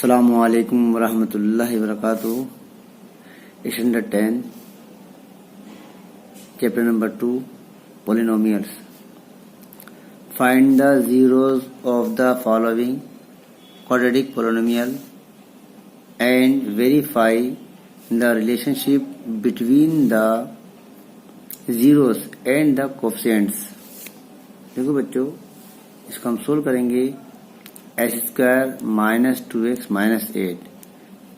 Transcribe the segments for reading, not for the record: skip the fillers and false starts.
अस्सलामुअलैकुम वरहमतुल्लाहि वबरकातुहू। Standard 10 chapter number 2 polynomials. Find the zeros of the following quadratic polynomial and verify the relationship between the zeros and the coefficients। देखो बच्चों, इसको हम solve करेंगे x² माइनस 2x माइनस 8।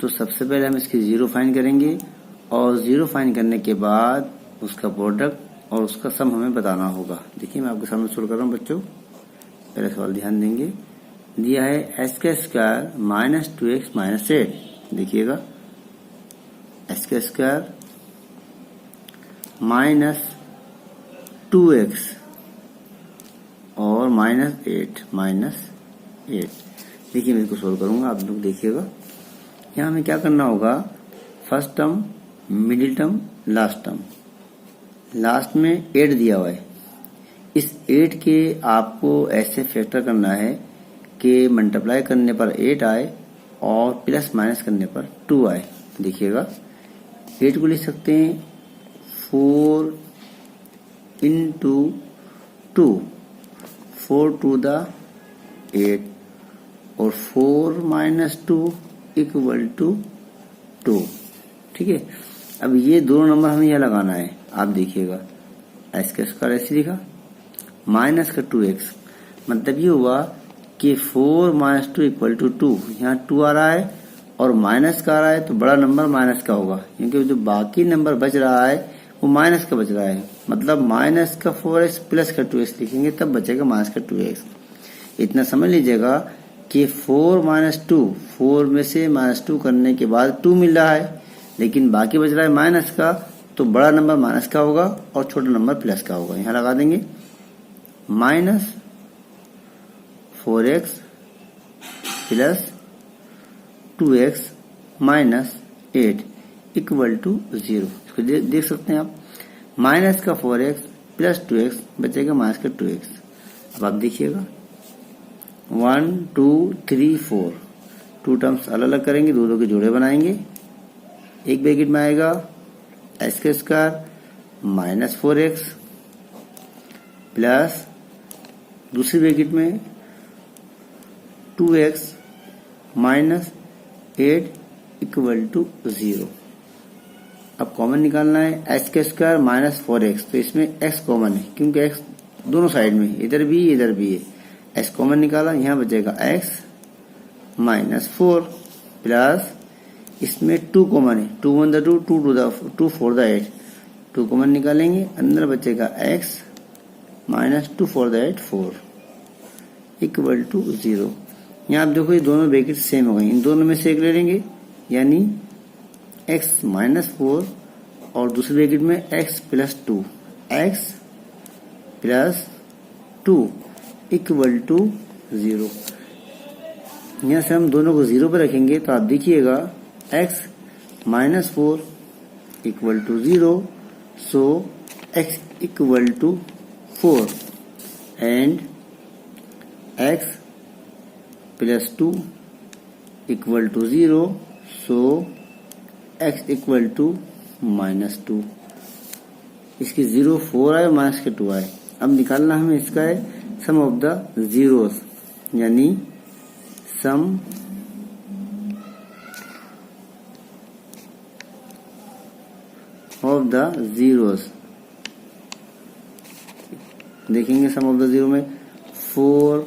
तो सबसे पहले हम इसकी जीरो फाइंड करेंगे और जीरो फाइंड करने के बाद उसका प्रोडक्ट और उसका सम हमें बताना होगा। देखिए मैं आपके सामने सोल्व कर रहा हूँ बच्चों। पहले सवाल ध्यान देंगे। दिया है x² माइनस 2x माइनस 8। देखिएगा x² माइनस 2x और माइनस 8। देखिए मैं इसको सोल्व करूंगा, आप लोग देखिएगा। यहाँ हमें क्या करना होगा, first term, middle term, last term. Last में 8 दिया हुआ है। इस 8 के आपको ऐसे फैक्टर करना है कि मल्टीप्लाई करने पर 8 आए और प्लस माइनस करने पर 2 आए। देखिएगा 8 को लिख सकते हैं 4 into 2, 4 to the 8 और 4 माइनस 2 इक्वल टू 2। ठीक है, अब ये दोनों नंबर हमें यह लगाना है। आप देखिएगा x² ऐसे लिखा माइनस का 2x, मतलब ये हुआ कि 4 माइनस 2 इक्वल टू 2। यहाँ 2 आ रहा है और माइनस का आ रहा है तो बड़ा नंबर माइनस का होगा, क्योंकि जो बाकी नंबर बच रहा है वो माइनस का बच रहा है। मतलब माइनस का 4x प्लस का 2x लिखेंगे तब बचेगा माइनस का 2x। इतना समझ लीजिएगा कि 4 माइनस 2, 4 में से माइनस 2 करने के बाद 2 मिल रहा है, लेकिन बाकी बच रहा है माइनस का, तो बड़ा नंबर माइनस का होगा और छोटा नंबर प्लस का होगा। यहाँ लगा देंगे minus 4x plus 2x minus 8 equal to 0। इसको देख सकते हैं आप, माइनस का 4x प्लस 2x बचेगा माइनस का 2x। अब आप देखिएगा 1 2 3 4 2 टर्म्स अलग अलग करेंगे, दो के जोड़े बनाएंगे। एक ब्रैकेट में आएगा x² माइनस 4x प्लस दूसरी ब्रैकेट में 2x माइनस 8 इक्वल टू 0। अब कॉमन निकालना है x² माइनस 4x, तो इसमें x कॉमन है क्योंकि x दोनों साइड में, इधर भी इधर भी है। x कॉमन निकाला, यहाँ बचेगा x माइनस 4 प्लस इसमें 2 कॉमन है, 2 1 2 2 4 8, 2 कॉमन निकालेंगे, अंदर बचेगा x माइनस 2 4 8 4 इक्वल टू 0। यहाँ आप देखो ये दोनों ब्रैकेट सेम हो गए, इन दोनों में से एक ले लेंगे, यानी x माइनस 4 और दूसरे ब्रैकेट में x plus 2, x plus 2 equal to 0। यहाँ से हम दोनों को 0 पर रखेंगे तो आप देखिएगा x minus 4 equal to 0, so x equal to 4 and x plus 2 equal to 0, so x equal to minus 2। इसकी 0 4 आए, माइनस के 2 आए। अब निकालना हमें इसका है सम ऑफ द जीरोस, यानी सम ऑफ द जीरोस। देखेंगे सम ऑफ द जीरो में 4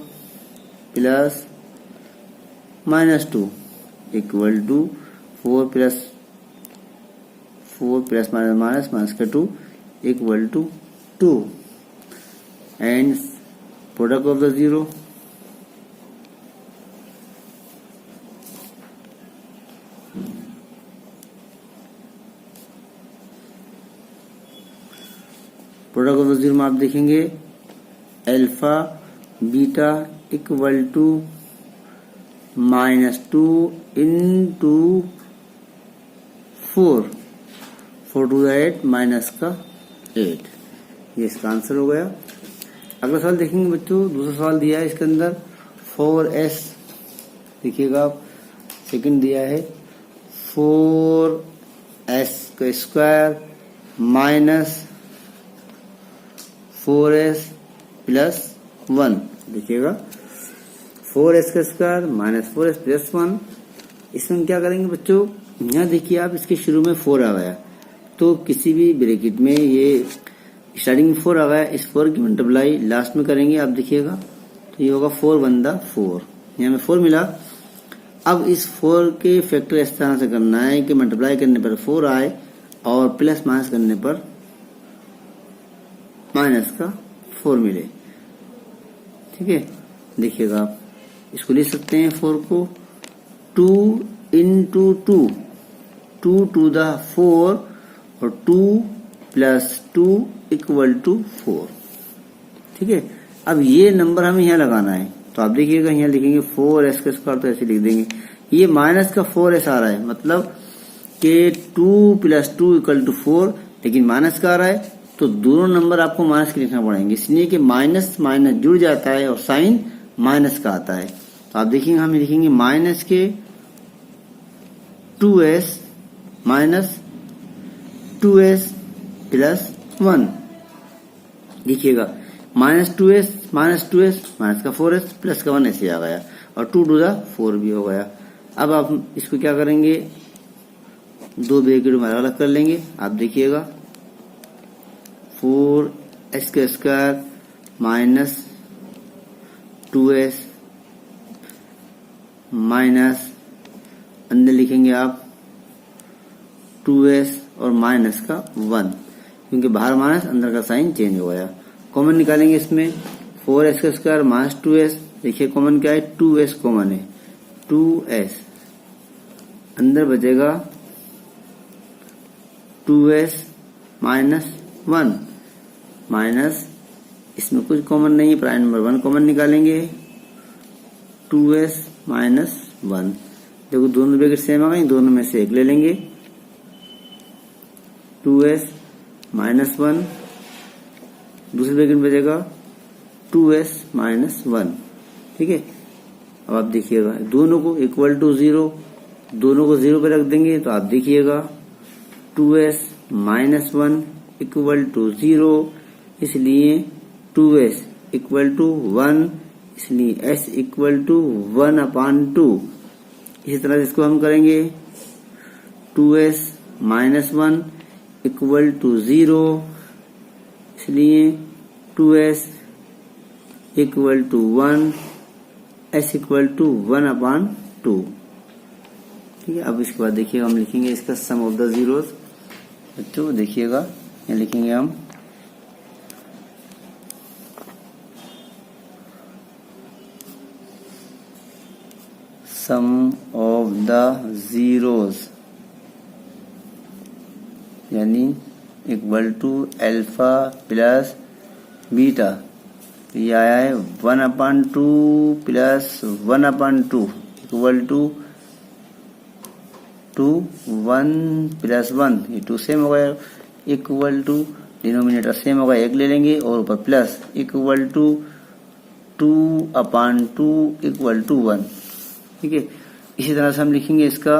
plus minus 2 equal to 4 plus minus minus का 2 equal to 2 and product of the zero में आप देखेंगे alpha beta equal to minus 2 into 4 to the 8 minus का 8। ये इसका आंसर हो गया। अगला सवाल देखेंगे बच्चों, दूसरा सवाल दिया है इसके अंदर 4s। देखिएगा आप सेकंड दिया है 4s का स्क्वायर माइनस 4s प्लस 1। देखिएगा 4s का स्क्वायर माइनस 4s प्लस 1। इसमें क्या करेंगे बच्चों, यहाँ देखिए आप, इसके शुरू में 4 आ गया, तो किसी भी ब्रैकेट में ये स्टार्टिंग में 4 आ गया, इस 4 की मल्टीप्लाई लास्ट में करेंगे। आप देखिएगा तो ये होगा 4 वन दा 4, यहाँ में 4 मिला। अब इस 4 के फैक्टर इस तरह से करना है कि मल्टीप्लाई करने पर 4 आए और प्लस माइनस करने पर माइनस का 4 मिले। ठीक है, देखिएगा आप इसको लिख सकते हैं 4 को 2 इंटू 2, 2 टू द 4 और 2 प्लस 2 इक्वल टू 4। ठीक है, अब ये नंबर हमें यहाँ लगाना है, तो आप देखिएगा यहाँ लिखेंगे 4s का स्क्वायर, तो ऐसे लिख देंगे। ये माइनस का 4s आ रहा है, मतलब कि 2 प्लस 2 इक्वल टू 4, लेकिन माइनस का आ रहा है, तो दोनों नंबर आपको माइनस के लिखना पड़ेंगे, इसलिए कि माइनस माइनस जुड़ जाता है और साइन माइनस का आता है। तो आप देखेंगे हम लिखेंगे माइनस के 2s माइनस 2s प्लस 1। देखिएगा माइनस 2s माइनस का 4s प्लस का 1 ऐसे आ गया, और 2 टू द 4 भी हो गया। अब आप इसको क्या करेंगे, दो ब्रैकेट में अलग अलग कर लेंगे। आप देखिएगा 4s का स्क्वायर माइनस 2s माइनस अंदर लिखेंगे आप 2s और माइनस का 1, क्योंकि बाहर माइनस अंदर का साइन चेंज हो गया। कॉमन निकालेंगे इसमें 4s का स्क्वायर माइनस 2s, देखिए कॉमन क्या है, 2s कॉमन है, 2s अंदर बचेगा 2s माइनस 1 माइनस, इसमें कुछ कॉमन नहीं है, प्राइम नंबर 1 कॉमन निकालेंगे 2s माइनस 1। देखो दोनों ब्रैकेट सेम आ गए, दोनों में से एक ले लेंगे 2s माइनस 1, दूसरे ब्रैकेट में बचेगा 2s माइनस 1। ठीक है, अब आप देखिएगा दोनों को इक्वल टू 0, दोनों को 0 पे रख देंगे, तो आप देखिएगा 2s माइनस 1 इक्वल टू 0, इसलिए 2s इक्वल टू 1, इसलिए s इक्वल टू 1/2। इसी तरह इसको हम करेंगे 2s माइनस 1 इक्वल टू 0, इसलिए 2s equal to 1, s equal to 1/2। ठीक है, अब इसके बाद देखिएगा हम लिखेंगे इसका सम ऑफ द जीरोस। बच्चों देखिएगा यहाँ लिखेंगे हम सम ऑफ द जीरोस, यानी equal to alpha plus beta. ये आया है 1/2 प्लस 1/2 इक्वल टू 1 प्लस 1, ये 2 सेम हो गया, इक्वल टू डिनोमिनेटर सेम होगा, 1 ले लेंगे और ऊपर plus equal to 2/2 equal to 1। ठीक है, इसी तरह से हम लिखेंगे इसका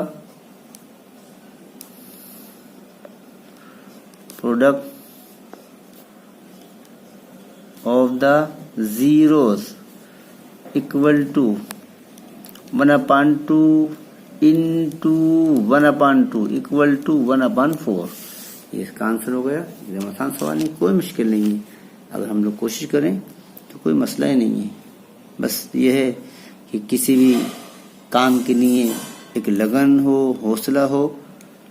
product of the zeros equal to 1/2 into 1/2 equal to 1/4। ये इसका आंसर हो गया। एकदम आसान सवाल है, कोई मुश्किल नहीं है, अगर हम लोग कोशिश करें तो कोई मसला ही नहीं है। बस ये है कि किसी भी काम के लिए एक लगन हो, हौसला हो,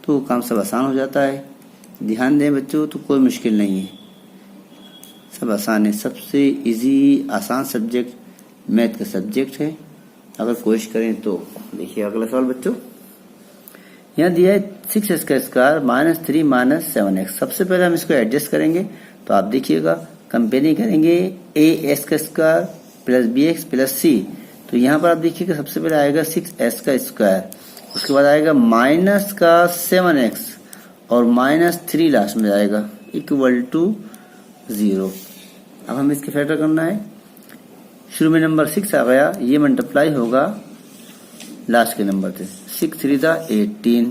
तो काम सब आसान हो जाता है। ध्यान दें बच्चों, तो कोई मुश्किल नहीं है, सब आसान है। सबसे इजी आसान सब्जेक्ट मैथ का सब्जेक्ट है, अगर कोशिश करें तो। देखिए अगला सवाल बच्चों, यहाँ दिया है 6s का स्क्वायर माइनस 3 माइनस 7x। सबसे पहले हम इसको एडजस्ट करेंगे, तो आप देखिएगा कंपेयरिंग करेंगे as का square plus bx plus c। तो यहाँ पर आप देखिएगा सबसे पहले आएगा 6s का स्क्वायर, उसके बाद आएगा माइनस का 7x और माइनस 3 लास्ट में आएगा इक्वल टू 0। अब हमें इसके फैक्टर करना है। शुरू में नंबर 6 आ गया, ये मल्टीप्लाई होगा लास्ट के नंबर से 6 3 था 18।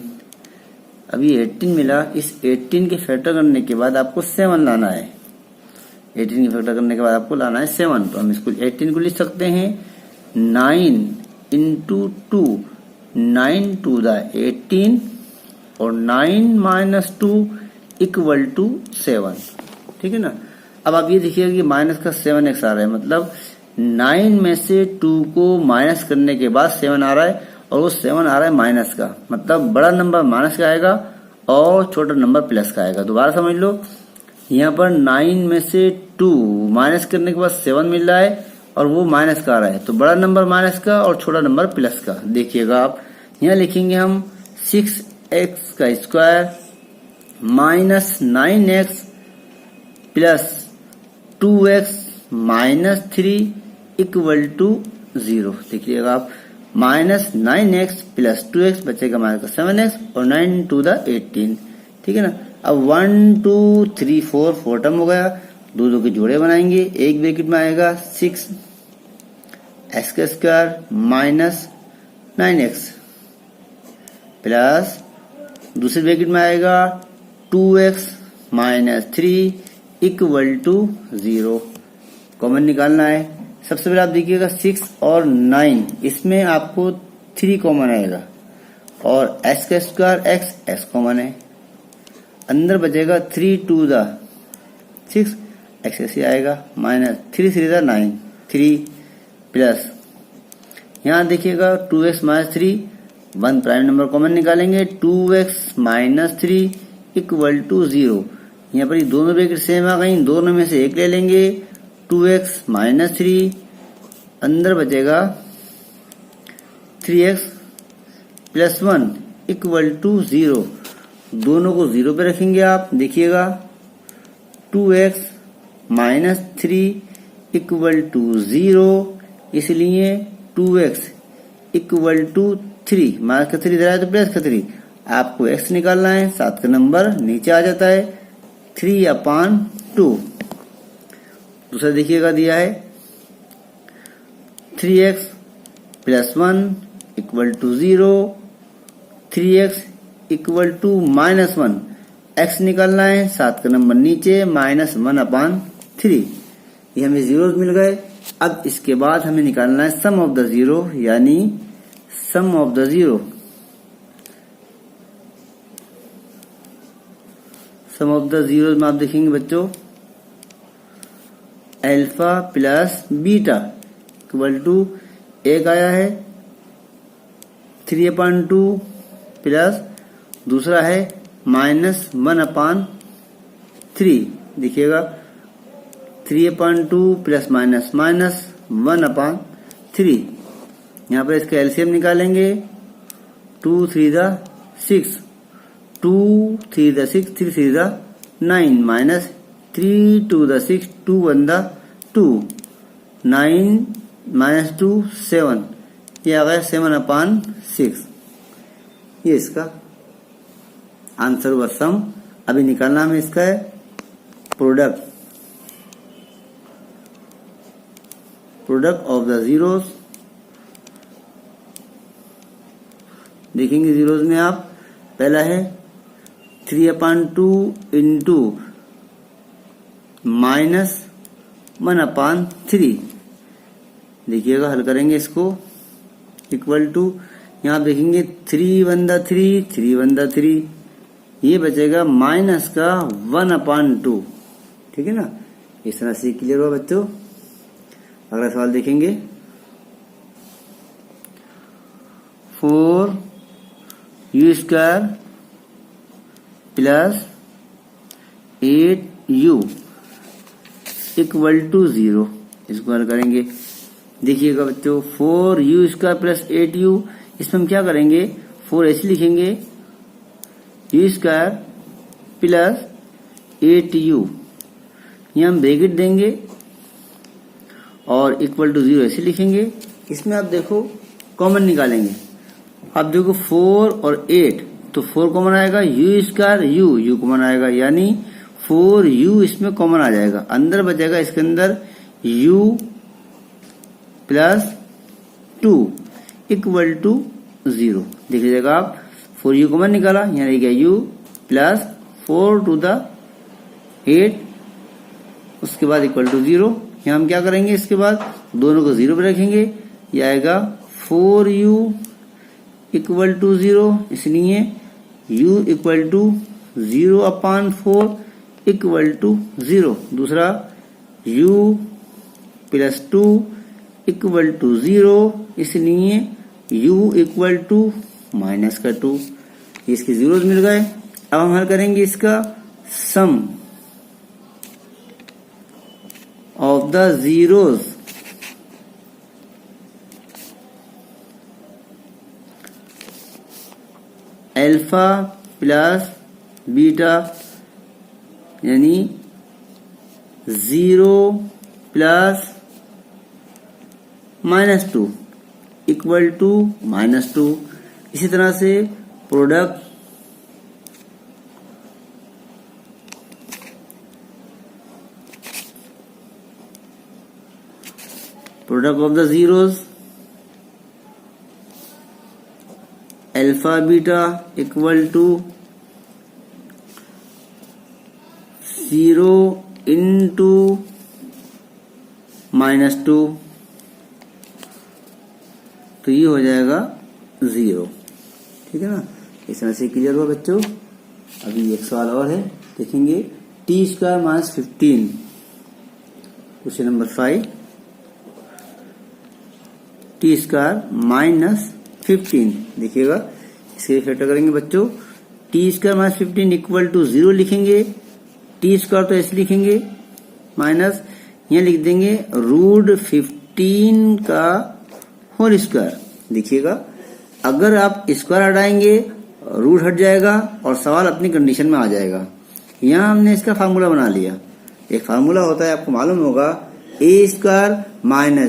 अभी 18 मिला, इस 18 के फैक्टर करने के बाद आपको 7 लाना है। 18 के फैक्टर करने के बाद आपको लाना है 7। तो हम इसको 18 को लिख सकते हैं 9 इंटू 2, 9 टू द 18 और 9 माइनस 2 इक्वल टू 7। ठीक है ना। अब आप ये देखिएगा कि माइनस का 7x आ रहा है, मतलब 9 में से 2 को माइनस करने के बाद 7 आ रहा है, और वो 7 आ रहा है माइनस का, मतलब बड़ा नंबर माइनस का आएगा और छोटा नंबर प्लस का आएगा। दोबारा समझ लो, यहाँ पर 9 में से 2 माइनस करने के बाद 7 मिल रहा है और वो माइनस का आ रहा है, तो बड़ा नंबर माइनस का और छोटा नंबर प्लस का। देखिएगा आप यहाँ लिखेंगे हम 6x का square minus 9x plus 2x minus 3 equal to 0। देखिएगा आप माइनस 9x प्लस 2x बचेगा माइनस का 7x और 9 टू द 18। ठीक है ना। अब 1 2 3 4 4 टर्म हो गया, दो दो के जोड़े बनाएंगे। एक ब्रैकेट में आएगा 6x का स्क्वायर माइनस 9x प्लस दूसरे ब्रैकेट में आएगा 2x minus 3 equal to 0। Common निकालना है। सबसे पहले आप देखिएगा 6 और 9, इसमें आपको 3 कॉमन आएगा और x का स्क्वायर x कॉमन है। अंदर बचेगा 3 टू द 6 x ऐसे आएगा माइनस 3 3 द 9 3 प्लस यहाँ देखिएगा 2x minus 3, 1 prime number common निकालेंगे 2x माइनस 3 इक्वल टू 0। यहाँ पर ये दोनों ब्रैकेट सेम आ गई, दोनों में से एक ले लेंगे 2x माइनस 3, अंदर बचेगा 3x प्लस 1 इक्वल टू 0। दोनों को 0 पे रखेंगे आप। देखिएगा 2x माइनस 3 इक्वल टू 0, इसलिए 2x इक्वल टू 3, माइनस का 3 इधर आया तो प्लस का 3, आपको x निकालना है। 7 का नंबर नीचे आ जाता है 3/2। दूसरा देखिएगा दिया है 3x plus 1 equal to 0, 3x equal to minus 1, x निकालना है। 7 का नंबर नीचे माइनस 1/3। ये हमें जीरोस मिल गए। अब इसके बाद हमें निकालना है सम ऑफ द जीरो, यानी sum of the zero. Sum of the zero में आप देखेंगे बच्चों alpha plus beta equal to एक आया है 3/2 प्लस दूसरा है माइनस 1/3। देखिएगा 3/2 प्लस माइनस माइनस 1/3। यहाँ पर इसका एलसीएम निकालेंगे 2 3 the 6, 2 3 the 6, 3 3 the 9 minus 3 2 the 6, 2 1 the 2, 9 minus 2 7, ये आ गया 7/6। ये इसका आंसर हुआ सम। अभी निकालना हमें इसका है प्रोडक्ट ऑफ द जीरोस। देखेंगे जीरोस में आप पहला है 3/2 इंटू माइनस 1/3। देखिएगा हल करेंगे इसको इक्वल टू, यहाँ देखेंगे 3 1 द 3, 3 1 द 3, ये बचेगा माइनस का 1/2। ठीक है ना। इस तरह से क्लियर हुआ बच्चों। अगला सवाल देखेंगे 4u² plus 8u equal to 0। इसको हल करेंगे। देखिएगा बच्चों 4u² प्लस 8u, इसमें हम क्या करेंगे 4 ऐसे लिखेंगे u² प्लस 8u, यहाँ हम ब्रैकेट देंगे और इक्वल टू 0 ऐसे लिखेंगे। इसमें आप देखो कॉमन निकालेंगे। आप देखो 4 और 8, तो 4 कॉमन आएगा, u² u कॉमन आएगा, यानी 4u इसमें कॉमन आ जाएगा। अंदर बचेगा इसके अंदर u प्लस 2 इक्वल टू 0। देख लीजिएगा आप, 4u कॉमन निकाला, यहाँ रह गया u प्लस 4 टू द 8, उसके बाद इक्वल टू 0। यहाँ हम क्या करेंगे, इसके बाद दोनों को 0 पे रखेंगे, ये आएगा 4u इक्वल टू 0, इसलिए u equal to 0/4 equal to 0। दूसरा u प्लस 2 इक्वल टू 0, इसलिए u इक्वल टू -2। इसके जीरोज मिल गए। अब हम हल करेंगे इसका sum of the zeros alpha plus beta, यानी 0 प्लस -2 इक्वल टू -2। इसी तरह से product of the zeros alpha beta equal to 0 into -2, तो ये हो जाएगा 0। ठीक है ना, इस तरह से क्लियर हुआ बच्चों। अभी एक सवाल और है, देखेंगे t² - 15, क्वेश्चन नंबर 5, t² - 15। देखिएगा, इसके फैक्टर करेंगे बच्चों, t² - 15 इक्वल टू 0 लिखेंगे, t² तो ऐसे लिखेंगे, माइनस यहाँ लिख देंगे √15 का होल स्क्वायर। देखिएगा, अगर आप स्क्वायर हटाएंगे रूट हट जाएगा और सवाल अपनी कंडीशन में आ जाएगा। यहाँ हमने इसका फार्मूला बना लिया। एक फार्मूला होता है, आपको मालूम होगा, a²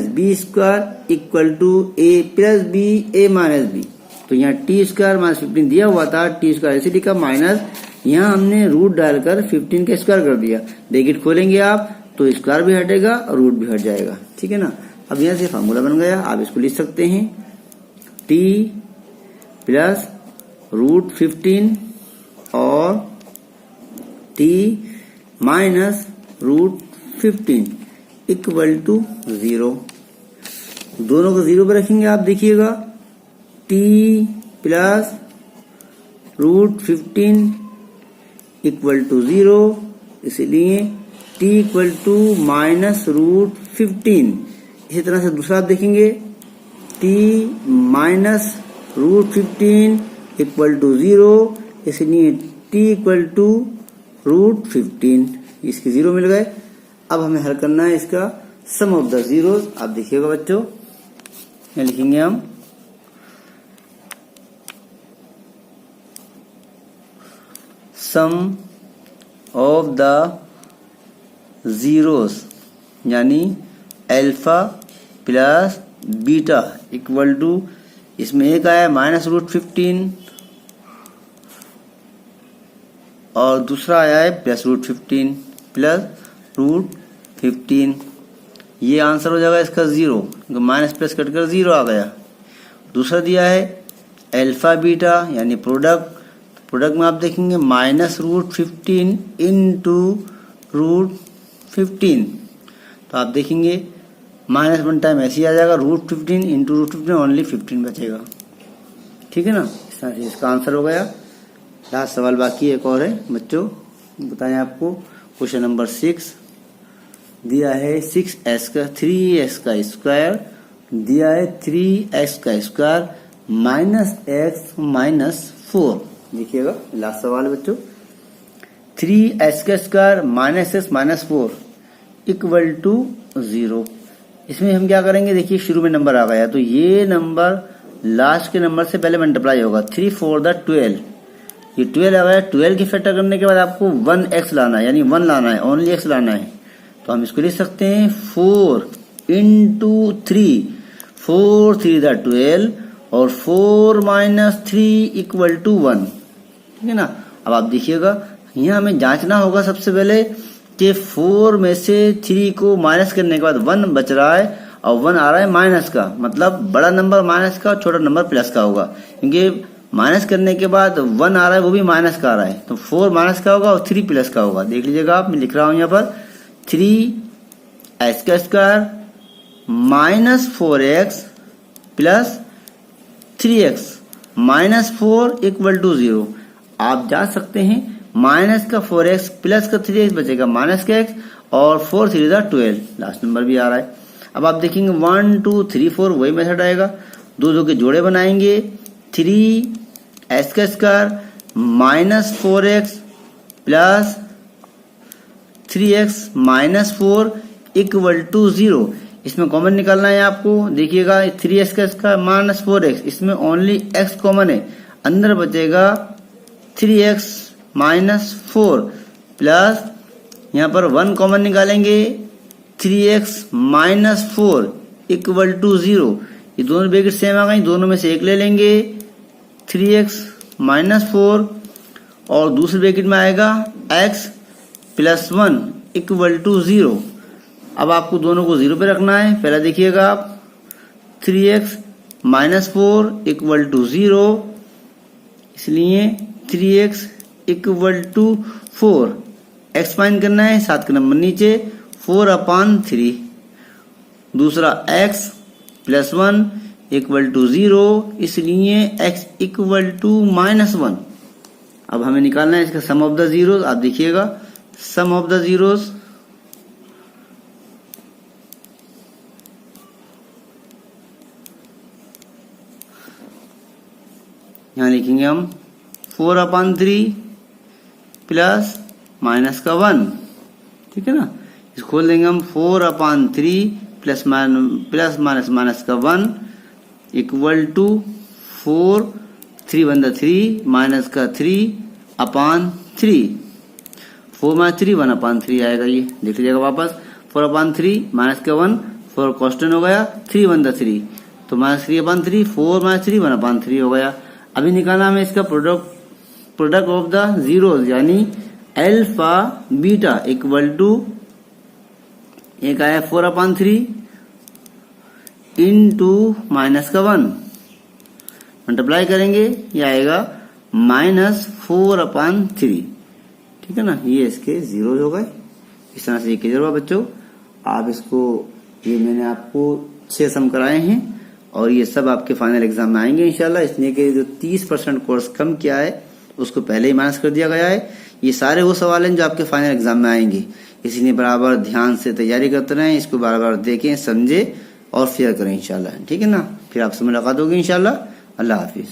- b² equal to a plus b a minus b। तो यहाँ t² - 15 दिया हुआ था, t² ऐसे लिखा, माइनस यहाँ हमने रूट डालकर 15 का स्क्वायर कर दिया। ब्रैकेट खोलेंगे आप तो स्क्वायर भी हटेगा और रूट भी हट जाएगा। ठीक है ना, अब यहाँ से फार्मूला बन गया, आप इसको लिख सकते हैं t प्लस √15 और t माइनस √15 इक्वल टू 0। दोनों को 0 पर रखेंगे, आप देखिएगा t प्लस √15 इक्वल टू 0, इसलिए t इक्वल टू -√15। इसी तरह से दूसरा आप देखेंगे t माइनस √15 इक्वल टू 0, इसलिए t इक्वल टू √15। इसके 0 मिल गए। अब हमें हल करना है इसका सम ऑफ द जीरोज। आप देखिएगा बच्चों, यहाँ लिखेंगे हम सम ऑफ द जीरोज, यानी alpha plus beta equal to, इसमें एक आया -√15 और दूसरा आया है +√15 प्लस √15। ये आंसर हो जाएगा इसका 0, माइनस प्लस कटकर 0 आ गया। दूसरा दिया है अल्फा बीटा, यानी प्रोडक्ट में आप देखेंगे -√15 इंटू √15, तो आप देखेंगे -1 टाइम ऐसे ही आ जाएगा, √15 इंटू √15 ओनली 15 बचेगा। ठीक है ना, इसका आंसर हो गया। लास्ट सवाल बाकी एक और है बच्चों, बताएं आपको। क्वेश्चन नंबर 6 दिया है 3x का स्क्वायर, दिया है 3x का स्क्वायर -x - 4। देखिएगा, लास्ट सवाल बच्चों, 3x का स्क्वायर -x - 4 इक्वल टू 0। इसमें हम क्या करेंगे, देखिए शुरू में नंबर आ गया, तो ये नंबर लास्ट के नंबर से पहले मल्टीप्लाई होगा। 3 4 12, ये 12 आ गया। 12 की फैक्टर करने के बाद आपको 1x लाना है, यानी 1 लाना है, ओनली x लाना है। तो हम इसको लिख सकते हैं 4 इंटू 3, 4 3 12 और 4 - 3 इक्वल टू 1। ठीक है ना। अब आप देखिएगा, यहाँ हमें जांचना होगा सबसे पहले कि 4 में से 3 को माइनस करने के बाद 1 बच रहा है और 1 आ रहा है माइनस का, मतलब बड़ा नंबर माइनस का और छोटा नंबर प्लस का होगा, क्योंकि माइनस करने के बाद 1 आ रहा है वो भी माइनस का आ रहा है, तो 4 माइनस का होगा और 3 प्लस का होगा। देख लीजिएगा आप, मैं लिख रहा हूं यहाँ पर 3x का square minus 4x plus 3x minus 4 equal to 0। आप जा सकते हैं, माइनस का 4x प्लस का 3x बचेगा माइनस का x, और 4 3 12, लास्ट नंबर भी आ रहा है। अब आप देखेंगे 1 2 3 4 वही मेथड आएगा, दो के जोड़े बनाएंगे, 3x का square minus 4x plus 3x minus 4 equal to 0। इसमें कॉमन निकालना है आपको। देखिएगा 3x का स्क्वायर माइनस 4x, इसमें ओनली x कॉमन है, अंदर बचेगा 3x माइनस 4 प्लस यहाँ पर 1 कॉमन निकालेंगे, 3x माइनस 4 इक्वल टू 0। ये दोनों ब्रैकेट सेम आ गई, दोनों में से एक ले लेंगे, 3x माइनस 4, और दूसरे ब्रैकेट में आएगा x प्लस 1 इक्वल टू 0। अब आपको दोनों को 0 पे रखना है। पहला देखिएगा आप, 3x माइनस 4 इक्वल टू 0, इसलिए 3x equal to 4, x find करना है, 7 का नंबर नीचे, 4/3। दूसरा x प्लस 1 इक्वल टू 0, इसलिए x इक्वल टू माइनस 1। अब हमें निकालना है इसका सम ऑफ द जीरोस। आप देखिएगा सम ऑफ द जीरोस, यहाँ लिखेंगे हम 4/3 प्लस माइनस का 1, ठीक है ना। इसको खोल देंगे हम, 4/3 प्लस माइनस माइनस का 1 इक्वल टू 4 3 1 3 माइनस का 3/3, 4 माइनस 3 1/3 आएगा। ये देख लीजिएगा वापस, 4/3 माइनस का 1, 4 कॉन्स्टेंट हो गया, 3 1 3, तो माइनस 3/3, 4 माइनस 3 1/3 हो गया। अभी निकालना हमें इसका प्रोडक्ट ऑफ द जीरोस, यानी अल्फा बीटा इक्वल टू, एक आया 4/3 इनटू माइनस का 1, मल्टीप्लाई करेंगे, ये आएगा माइनस 4/3, ठीक है ना। ये इसके जीरो हो गए। इस तरह से ये क्लियर हुआ बच्चों। आप इसको, ये मैंने आपको 6 सम कराए हैं और ये सब आपके फाइनल एग्जाम में आएंगे इंशाल्लाह। इसलिए कि जो 30% कोर्स कम किया है उसको पहले ही माइनस कर दिया गया है। ये सारे वो सवाल हैं जो आपके फाइनल एग्जाम में आएंगे, इसलिए बराबर ध्यान से तैयारी करते रहें, इसको बार बार देखें, समझे और शेयर करें इंशाल्लाह, ठीक है ना। फिर आपसे मुलाकात होगी इंशाल्लाह। अल्लाह हाफिज।